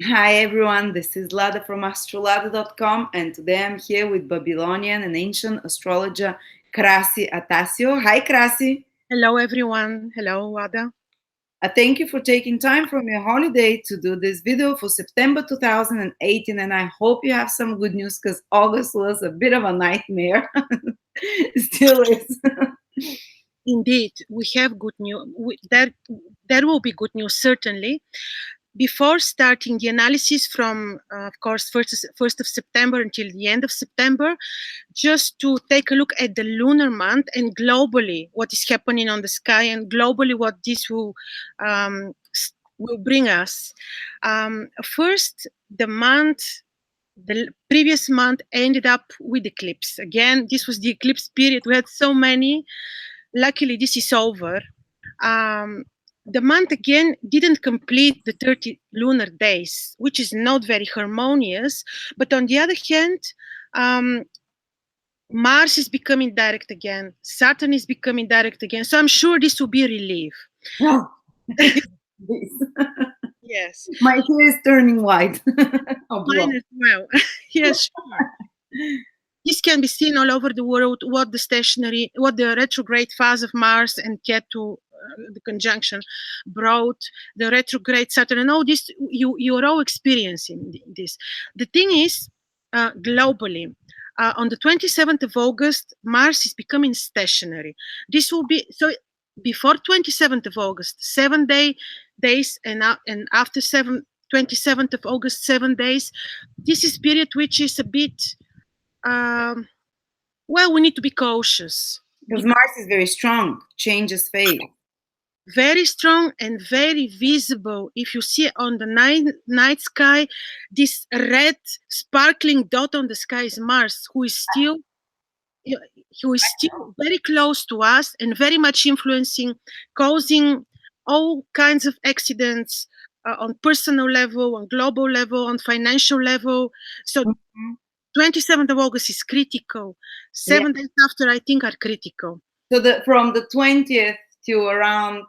Hi everyone, this is Lada from astrolada.com, and today I'm here with Babylonian and ancient astrologer Krasi Atasio. Hi Krasi. Hello, everyone. Hello, Ada. Thank you for taking time from your holiday to do this video for September 2018, and I hope you have some good news because August was a bit of a nightmare. Still is. Indeed, we have good news. There will be good news, certainly. Before starting the analysis from, of course, first of September until the end of September, just to take a look at the lunar month and globally what is happening on the sky and globally what this will bring us. First, the previous month ended up with eclipse. Again, this was the eclipse period. We had so many. Luckily, this is over. Um, the month again didn't complete the 30 lunar days, which is not very harmonious. But on the other hand, um, Mars is becoming direct again. Saturn is becoming direct again. So I'm sure this will be a relief. No. Yes. My hair is turning white. Oh, Mine as well. Yes, sure. This can be seen all over the world. What the retrograde phase of Mars and Ketu, the conjunction, brought, the retrograde Saturn, and all this, you are all experiencing this. The thing is, globally, on the 27th of August, Mars is becoming stationary. This will be so. Before 27th of August, 7 days, and after 27th of August, 7 days. This is period which is a bit um, well, we need to be cautious. because Mars is very strong, changes phase. Very strong and very visible. If you see on the night sky, this red sparkling dot on the sky is Mars, who is still very close to us and very much influencing, causing all kinds of accidents on personal level, on global level, on financial level. So Mhm. 27th of August is critical. Yeah. 7 days after, I think, are critical. So from the 20th to around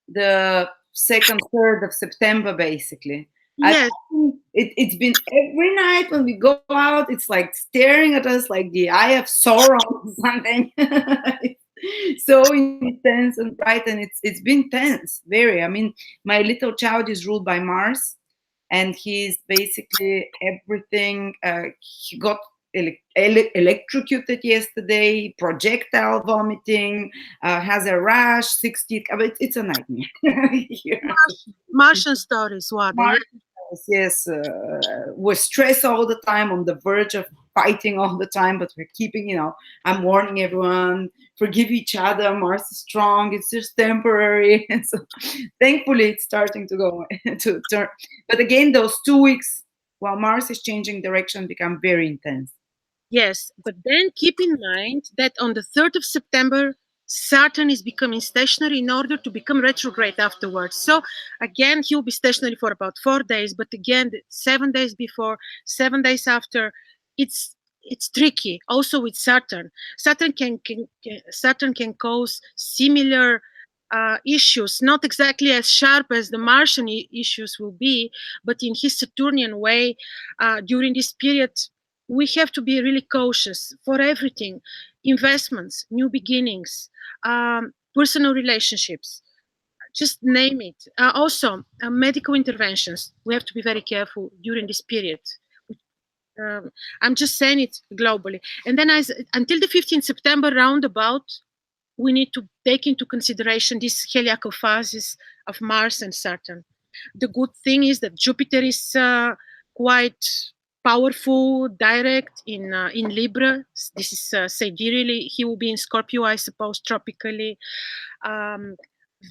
the second, third of September, basically. I Yes, think it's been every night when we go out, it's like staring at us like the eye of Sauron or something. It's so intense and bright, and it's been tense, very. I mean, my little child is ruled by Mars, and he's basically everything. He got electrocuted yesterday, projectile vomiting, has a rash, 60. It's a nightmare. Yeah. Martian stories, what? Yeah. Mars, yes, we're stressed all the time, on the verge of fighting all the time, but we're keeping, I'm warning everyone, forgive each other. Mars is strong, it's just temporary. And so thankfully it's starting to go to turn. But again, those 2 weeks while Mars is changing direction become very intense. Yes, but then keep in mind that on the 3rd of September, Saturn is becoming stationary in order to become retrograde afterwards. So again, he'll be stationary for about 4 days, but again, 7 days before, 7 days after, it's tricky. Also with Saturn, Saturn can cause similar issues, not exactly as sharp as the Martian issues will be, but in his Saturnian way. During this period, we have to be really cautious for everything: investments, new beginnings, personal relationships, just name it. Also, medical interventions. We have to be very careful during this period. Um, I'm just saying it globally. And then, until the 15th September roundabout, we need to take into consideration these heliacal phases of Mars and Saturn. The good thing is that Jupiter is quite powerful, direct in Libra. This is sidereally. He will be in Scorpio, I suppose, tropically. Um,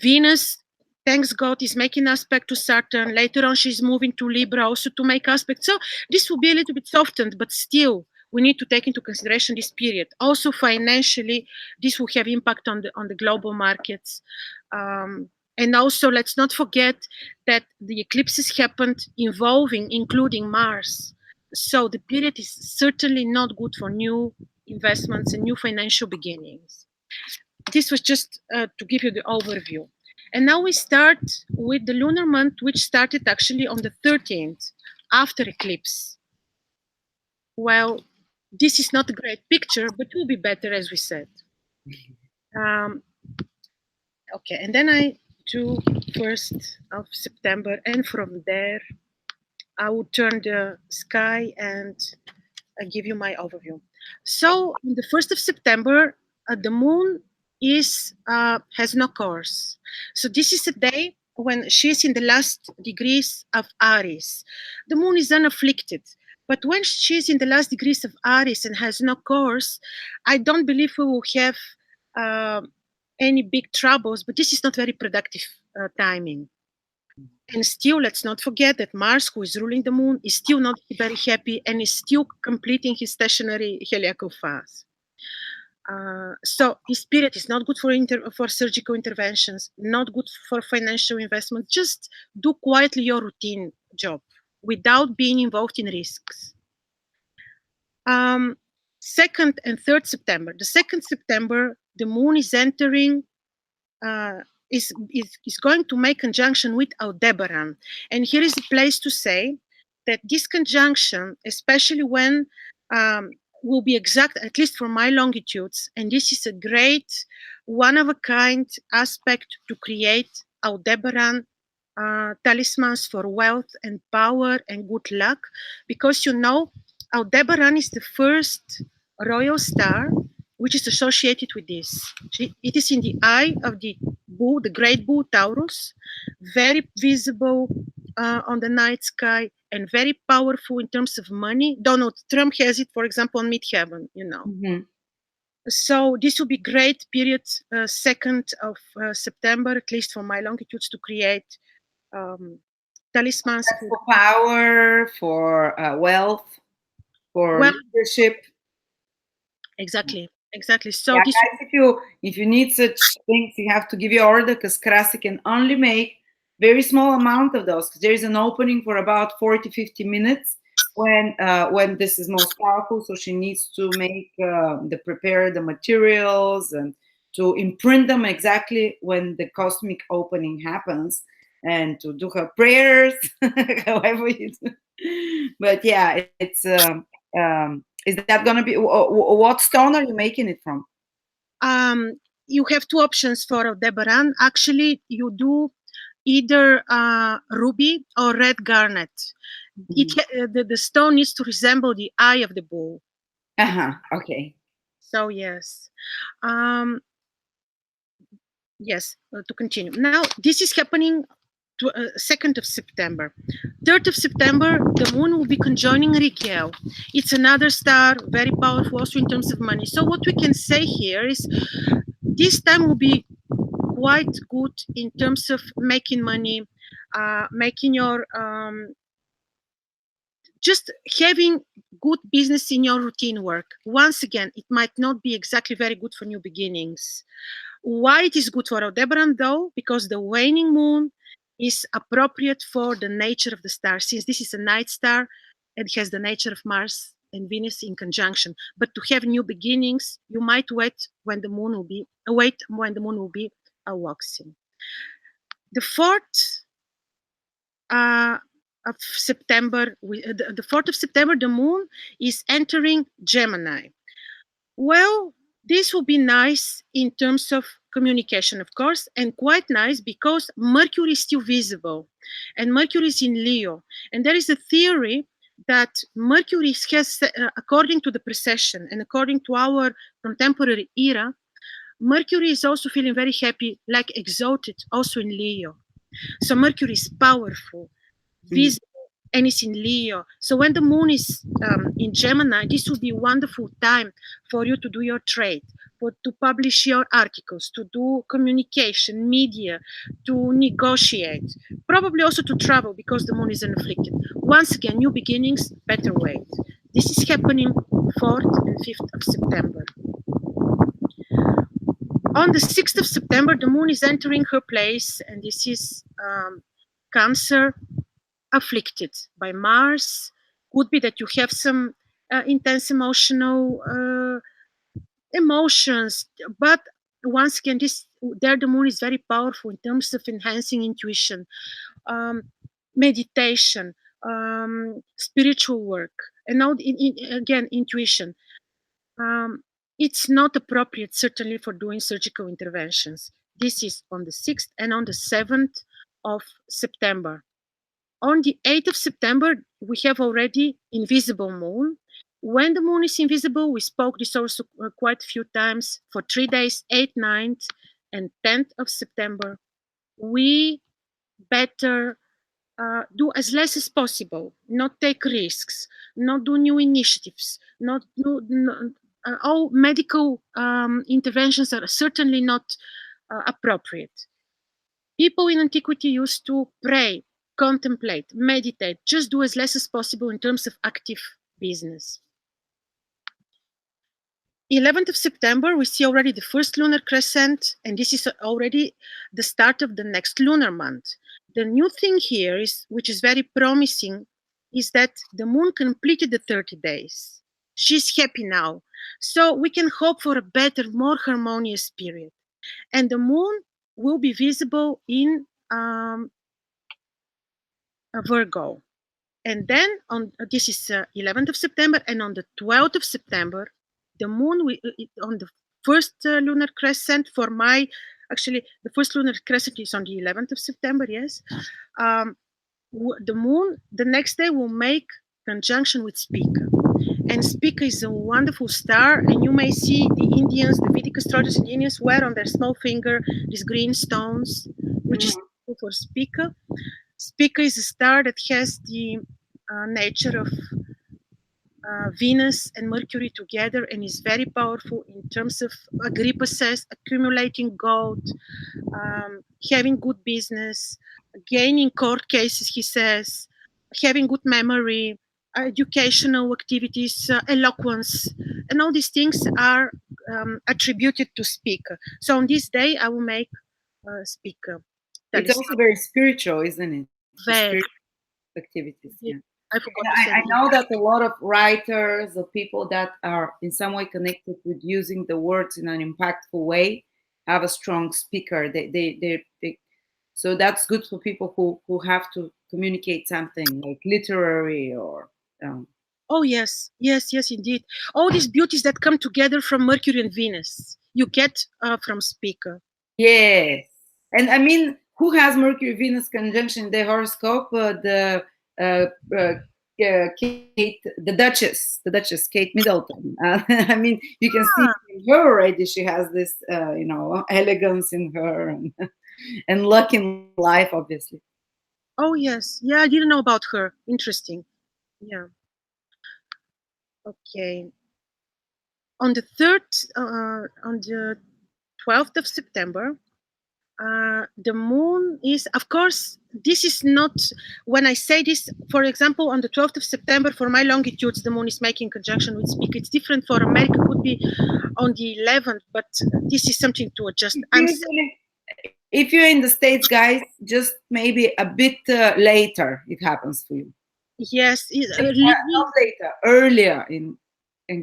Venus, thanks God, is making aspect to Saturn. Later on, she's moving to Libra also to make aspect. So this will be a little bit softened, but still, we need to take into consideration this period. Also, financially, this will have impact on the global markets. And also, let's not forget that the eclipses happened including Mars. So the period is certainly not good for new investments and new financial beginnings. This was just to give you the overview. And now we start with the lunar month, which started actually on the 13th. after eclipse. Well, this is not a great picture, but will be better, as we said. Um, okay, and then I do 1st of September, and from there I will turn the sky and give you my overview. So, on the 1st of September, the moon is has no course. So, this is a day when she's in the last degrees of Aries. The moon is unafflicted. But when she's in the last degrees of Aries and has no course, I don't believe we will have uh, any big troubles, but this is not very productive timing. And still, let's not forget that Mars, who is ruling the moon, is still not very happy and is still completing his stationary heliacal phase. So his period is not good for surgical interventions, not good for financial investment. Just do quietly your routine job without being involved in risks. Um, 2nd and 3rd September. The 2nd September, the moon is entering uh, is going to make conjunction with Aldebaran. And here is a place to say that this conjunction, especially when will be exact, at least for my longitudes, and this is a great one of a kind aspect to create Aldebaran talismans for wealth and power and good luck, because Aldebaran is the first royal star which is associated with this. It is in the eye of the bull, the great bull Taurus, very visible on the night sky and very powerful in terms of money. Donald Trump has it, for example, on midheaven. Mhm. So this will be great period, 2nd of September, at least for my longitudes, to create um, talismans That's for, for power, for wealth, for well, leadership. exactly. So Yeah, this, guys, if you need such things, you have to give your order because Krasi can only make very small amount of those. 'Cause there is an opening for about 40-50 minutes when this is most powerful. So she needs to make prepare the materials and to imprint them exactly when the cosmic opening happens, and to do her prayers, however you do. But yeah, is that gonna be what stone are you making it from? um, you have two options for Aldebaran. Actually, you do either ruby or red garnet. Mhm. The stone needs to resemble the eye of the bull. Uh-huh. Okay. So yes, um, yes. To continue now, this is happening. 2nd of September. 3rd of September, the moon will be conjoining Rigel. It's another star, very powerful also in terms of money. So, what we can say here is this time will be quite good in terms of making money, making your just having good business in your routine work. Once again, it might not be exactly very good for new beginnings. Why it is good for Aldebaran though? Because the waning moon is appropriate for the nature of the star, since this is a night star and has the nature of Mars and Venus in conjunction. But to have new beginnings, you might wait when the moon will be waxing. The 4th uh, of September, the 4th of September, the moon is entering Gemini. Well, this will be nice in terms of communication, of course, and quite nice because Mercury is still visible and Mercury is in Leo. And there is a theory that Mercury has, according to the precession and according to our contemporary era, Mercury is also feeling very happy, like exalted, also in Leo. So Mercury is powerful, Mhm. visible, and it's in Leo. So when the moon is in Gemini, this will be a wonderful time for you to do your trade, to publish your articles, to do communication, media, to negotiate, probably also to travel because the moon is unafflicted. Once again, new beginnings, better wait. This is happening 4th and 5th of September. On the 6th of September, the moon is entering her place, and this is Cancer, afflicted by Mars. Could be that you have some intense emotional emotions, but once again, this there the moon is very powerful in terms of enhancing intuition, um, meditation, spiritual work, and now again intuition. Um, it's not appropriate, certainly, for doing surgical interventions. This is on the 6th and on the 7th of September. On the 8th of September, we have already invisible moon. When the moon is invisible, we spoke this also quite a few times, for 3 days, 8th, 9th, and 10th of September. We better do as less as possible, not take risks, not do new initiatives, not do all medical interventions are certainly not appropriate. People in antiquity used to pray, contemplate, meditate, just do as less as possible in terms of active business. 11th of September, we see already the first lunar crescent, and this is already the start of the next lunar month. The new thing here is, which is very promising, is that the moon completed the 30 days. She's happy now. So we can hope for a better, more harmonious period. And the moon will be visible in Virgo. And then on this is 11th of September, and on the 12th of September, the moon on the first lunar crescent for my, actually the first lunar crescent is on the 11th of September, yes. The moon the next day will make conjunction with Spica. And Spica is a wonderful star, and you may see the Indians, the Vedic astrologers and Indians wear on their small finger these green stones, which is for Spica. Spica is a star that has the nature of Venus and Mercury together, and is very powerful in terms of, Agrippa says, accumulating gold, having good business, gaining court cases, he says, having good memory, educational activities, eloquence, and all these things are attributed to Spica. So on this day, I will make Spica. It's also very spiritual, isn't it? The Very. spiritual activities. Yeah. I forgot to say I know that a lot of writers or people that are in some way connected with using the words in an impactful way have a strong speaker. So that's good for people who have to communicate something like literary or. Oh yes, indeed. All these beauties that come together from Mercury and Venus, you get from Spica. Yes, and I mean, who has Mercury Venus conjunction in their horoscope? Kate, the Duchess, Kate Middleton. I mean, you can see in her already. She has this, elegance in her and luck in life, obviously. Oh yes, yeah, I didn't know about her. Interesting. Yeah. Okay. On the 12th of September, the moon is, of course, this is not, when I say this, for example, on the 12th of September, for my longitudes, the moon is making conjunction with Spica. It's different for America, could be on the 11th, but this is something to adjust. If you're in the States, guys, just maybe a bit later it happens for you. Yes, not later, earlier in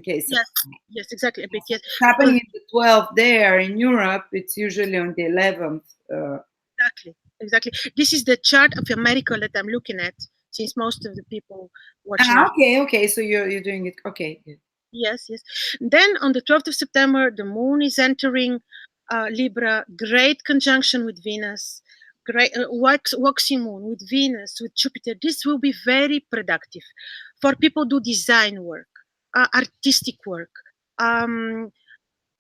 case. Yes, exactly. A bit, yes. It's happening in the 12th there. In Europe, it's usually on the 11th. Exactly. This is the chart of America that I'm looking at, since most of the people watching. Okay. So you're doing it. Okay. Yes. Then on the 12th of September, the moon is entering Libra, great conjunction with Venus, great waxing moon with Venus, with Jupiter. This will be very productive for people who do design work, artistic work.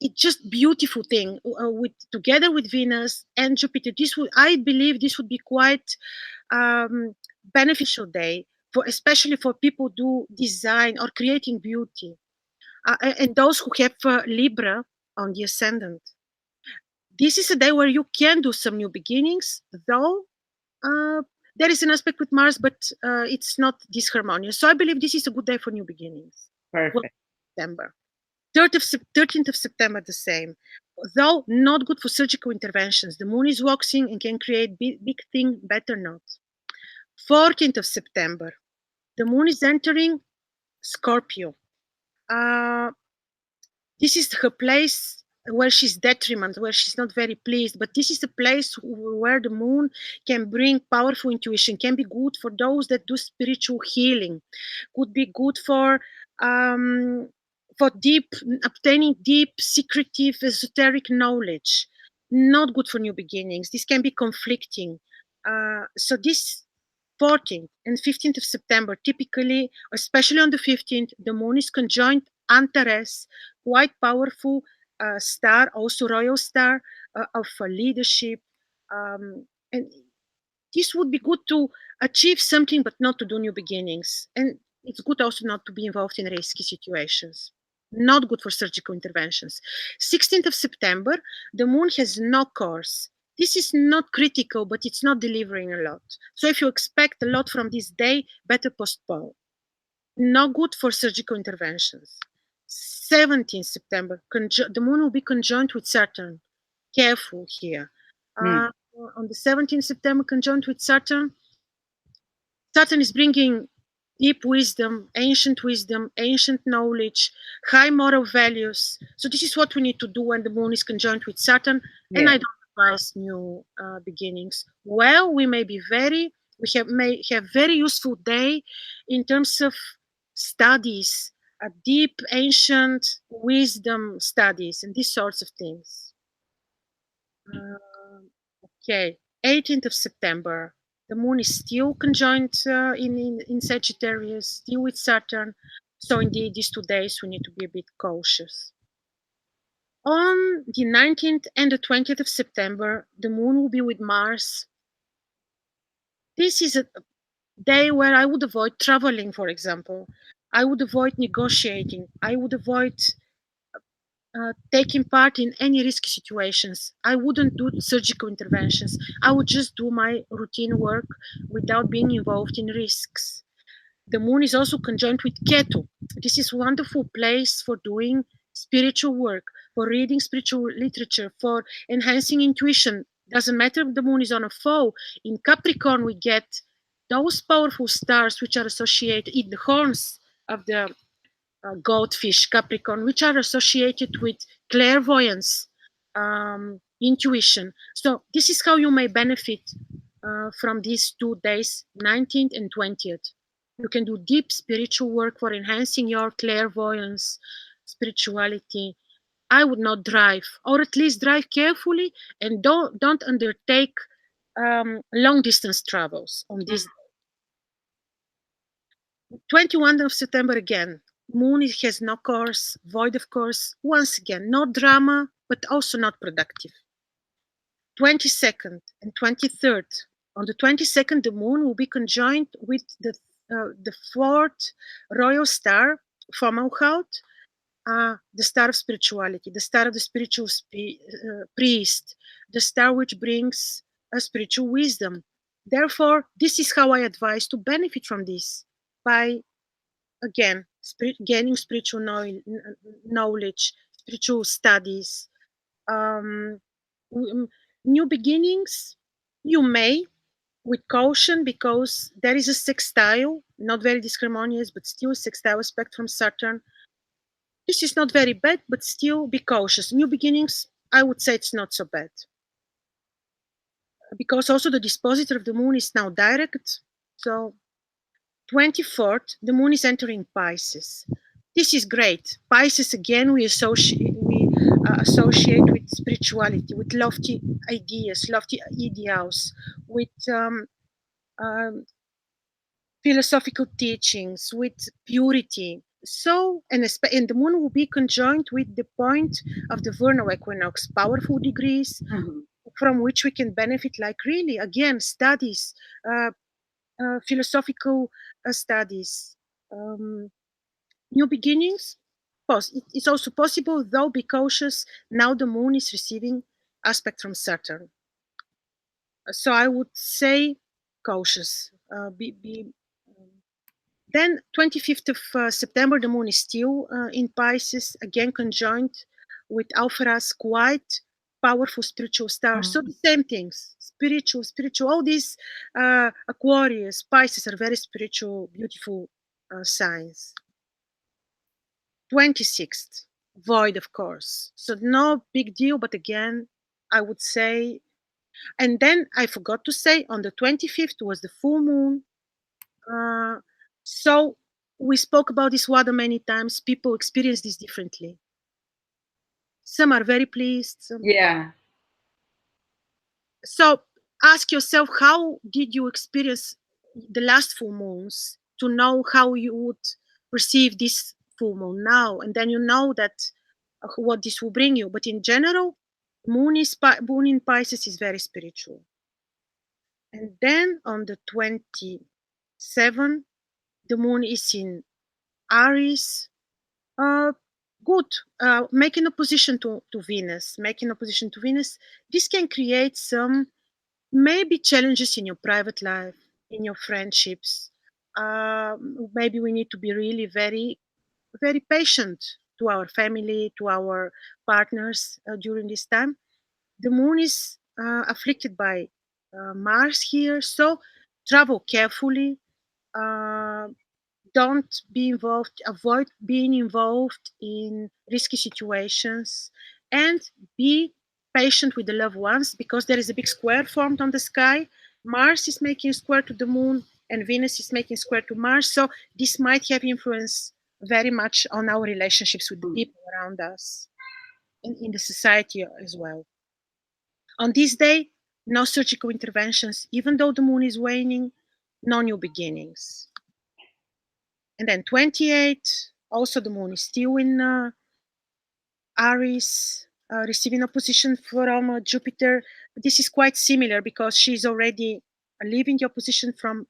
It's just beautiful thing together with Venus and Jupiter. I believe this would be quite beneficial day especially for people who do design or creating beauty, and those who have Libra on the ascendant. This is a day where you can do some new beginnings, though there is an aspect with Mars, but it's not disharmonious. So I believe this is a good day for new beginnings. Perfect. September. 13th of September, the same. Though not good for surgical interventions. The moon is waxing and can create big thing, better not. 14th of September. The moon is entering Scorpio. This is her place where she's detriment, where she's not very pleased. But this is a place where the moon can bring powerful intuition, can be good for those that do spiritual healing, could be good um, for deep obtaining deep, secretive, esoteric knowledge. Not good for new beginnings. This can be conflicting. So this 14th and 15th of September, typically, especially on the 15th, the moon is conjoined Antares, quite powerful star, also royal star of leadership. And this would be good to achieve something, but not to do new beginnings. And it's good also not to be involved in risky situations. Not good for surgical interventions. 16th of September, the moon has no course. This is not critical, but it's not delivering a lot. So if you expect a lot from this day, better postpone. Not good for surgical interventions. 17th September, the moon will be conjunct with Saturn. Careful here. Mm. Uh, on the 17th September, conjunct with Saturn, Saturn is bringing deep wisdom, ancient knowledge, high moral values. So this is what we need to do when the moon is conjunct with Saturn. And Yeah. I don't advise new beginnings. Well, we may have very useful day in terms of studies, deep ancient wisdom studies, and these sorts of things. Uh, Okay, 18th of September. The moon is still conjoined in Sagittarius, still with Saturn. So, indeed, these 2 days we need to be a bit cautious. On the 19th and the 20th of September, the moon will be with Mars. This is a day where I would avoid traveling, for example. I would avoid negotiating. I would avoid taking part in any risky situations. I wouldn't do surgical interventions. I would just do my routine work without being involved in risks. The moon is also conjunct with Ketu. This is a wonderful place for doing spiritual work, for reading spiritual literature, for enhancing intuition. Doesn't matter if the moon is on a foe. In Capricorn, we get those powerful stars which are associated in the horns of the goldfish, Capricorn, which are associated with clairvoyance, intuition. So this is how you may benefit from these 2 days, 19th and 20th. You can do deep spiritual work for enhancing your clairvoyance, spirituality. I would not drive, or at least drive carefully, and don't undertake long distance travels on this. 21st of September again. Moon has no course, void of course. Once again, no drama, but also not productive. 22nd and 23rd. On the 22nd, the moon will be conjoined with the fourth royal star, Fomalhaut, the star of spirituality, the star of the spiritual priest, the star which brings a spiritual wisdom. Therefore, this is how I advise to benefit from this by again gaining spiritual knowledge, spiritual studies, um, new beginnings. You may, with caution, because there is a sextile, not very disharmonious, but still a sextile aspect from Saturn. This is not very bad, but still be cautious. New beginnings, I would say it's not so bad. Because also the dispositor of the moon is now direct. So 24th, the moon is entering Pisces. This is great. Pisces again we associate with spirituality, with lofty ideas, lofty ideals, with um, philosophical teachings, with purity. So, and the moon will be conjoined with the point of the vernal equinox, powerful degrees Mhm. from which we can benefit, like really, again, studies, uh, philosophical studies, um, new beginnings. It's also possible, though be cautious. Now the moon is receiving aspect from Saturn. So I would say cautious. Then 25th of September, the moon is still in Pisces, again conjoined with Alpharas, quite powerful spiritual stars. So the same things, spiritual. All these Aquarius, Pisces are very spiritual, beautiful signs. 26th, void, of course. So no big deal, but again, I would say, and then I forgot to say on the 25th was the full moon. Uh, so we spoke about this water many times. People experience this differently. Some are very pleased. Yeah. So ask yourself, how did you experience the last full moons to know how you would perceive this full moon now, and then you know that what this will bring you. But in general, moon in Pisces is very spiritual. And then on the 27th, the moon is in Aries. Uh, Good. Making opposition to Venus. Making opposition to Venus. This can create some maybe challenges in your private life, in your friendships. Maybe we need to be really very, very patient to our family, to our partners during this time. The moon is afflicted by Mars here, so travel carefully. Uh, don't be involved, avoid being involved in risky situations, and be patient with the loved ones because there is a big square formed on the sky. Mars is making a square to the moon, and Venus is making a square to Mars. So this might have influence very much on our relationships with the people around us and in the society as well. On this day, no surgical interventions, even though the moon is waning, no new beginnings. And then 28, also the moon is still in Aries, receiving opposition from Jupiter. This is quite similar because she's already leaving the opposition from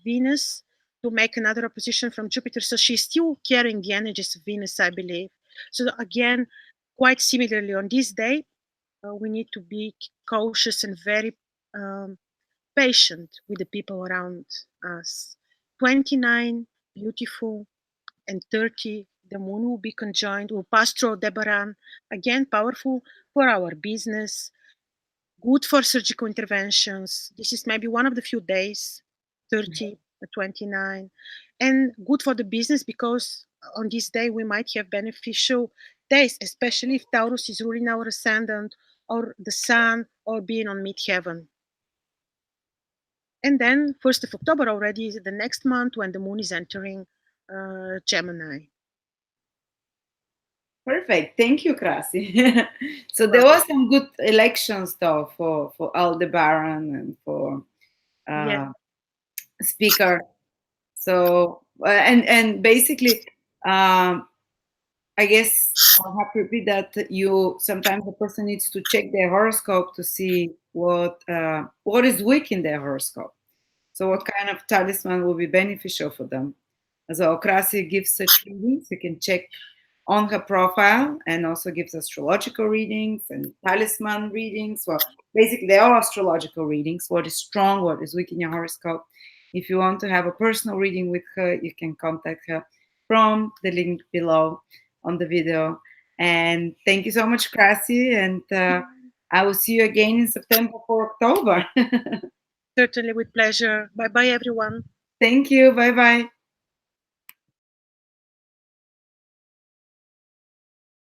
Venus to make another opposition from Jupiter. So she's still carrying the energies of Venus, I believe. So again, quite similarly on this day, we need to be cautious and very um, patient with the people around us. 29, beautiful, and 30, the moon will be conjoined, will pass through Debaran, again powerful for our business, good for surgical interventions. This is maybe one of the few days, 30, 29, and good for the business because on this day we might have beneficial days, especially if Taurus is ruling our ascendant or the sun or being on midheaven. And then 1st of October already is the next month when the moon is entering Gemini. Perfect. Thank you, Krasi. So there Well, was some good elections though for Aldebaran and for yeah, uh, speaker. So and basically, I guess I'll have to repeat that you sometimes the person needs to check their horoscope to see what is weak in their horoscope. So what kind of talisman will be beneficial for them? So Krasi gives such readings. You can check on her profile and also gives astrological readings and talisman readings. Well, basically, they're all astrological readings. What is strong, what is weak in your horoscope. If you want to have a personal reading with her, you can contact her from the link below on the video. And thank you so much, Krasi. And I will see you again in September for October. certainly with pleasure. Bye bye, everyone. Thank you. Bye bye.